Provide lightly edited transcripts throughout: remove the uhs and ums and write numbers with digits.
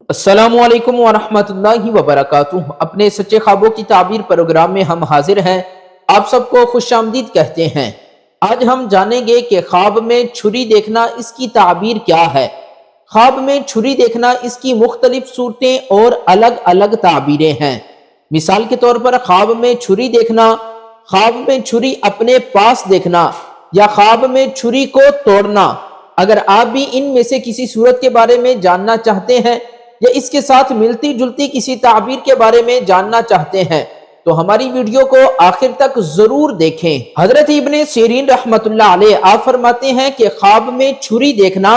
अस्सलामुअलैकुम वरहमतुल्लाहि वबरकातुह। अपने सच्चे ख्वाबों की ताबीर प्रोग्राम में हम हाजिर हैं। आप सबको खुशामदीद कहते हैं। आज हम जानेंगे कि ख्वाब में छुरी देखना इसकी ताबीर क्या है। ख्वाब में छुरी देखना इसकी मुख्तलिफ सूरतें और अलग अलग ताबीरें हैं। मिसाल के तौर पर ख्वाब में छुरी देखना, ख्वाब में छुरी अपने पास देखना या ख्वाब में छुरी को तोड़ना। अगर आप भी इनमें से किसी सूरत के बारे में जानना चाहते हैं या इसके साथ मिलती जुलती किसी ताबीर के बारे में जानना चाहते हैं तो हमारी वीडियो को आखिर तक जरूर देखें। हजरत इब्ने सीरीन रहमतुल्लाह अलैह आप फरमाते हैं कि ख्वाब में छुरी देखना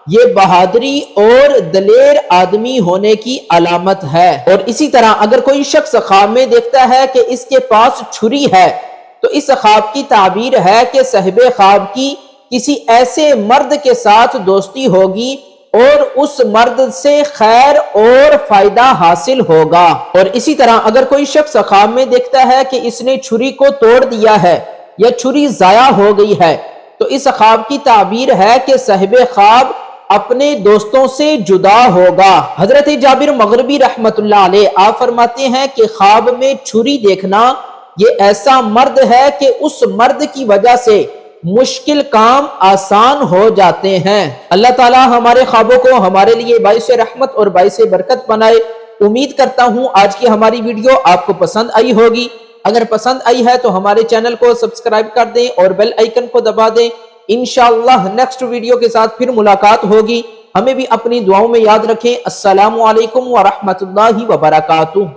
ये बहादुरी और दलेर आदमी होने की अलामत है। और इसी तरह अगर कोई शख्स ख्वाब में देखता है कि इसके पास छुरी है तो इस ख्वाब की ताबीर है कि साहिबे ख्वाब की किसी ऐसे मर्द के साथ दोस्ती होगी और उस मर्द से खैर और फायदा हासिल होगा। और इसी तरह अगर कोई शख्स ख्वाब में देखता है कि इसने छुरी को तोड़ दिया है या छुरी जाया हो गई है तो इस ख्वाब की ताबीर है कि साहिबे ख्वाब अपने दोस्तों से जुदा होगा। हजरत जाबिर मगरबी रहमतुल्लाह अलैह आप फरमाते हैं कि ख्वाब में छुरी देखना ये ऐसा मर्द है कि उस मर्द की वजह से मुश्किल काम आसान हो जाते हैं। अल्लाह ताला हमारे ख्वाबों को हमारे लिए बाइस रहमत और बाइस बरकत बनाए। उम्मीद करता हूँ आज की हमारी वीडियो आपको पसंद आई होगी। अगर पसंद आई है तो हमारे चैनल को सब्सक्राइब कर दें और बेल आइकन को दबा दें। इंशाअल्लाह नेक्स्ट वीडियो के साथ फिर मुलाकात होगी। हमें भी अपनी दुआओं में याद रखें। अस्सलामु अलैकुम व रहमतुल्लाहि व बरकातुहू।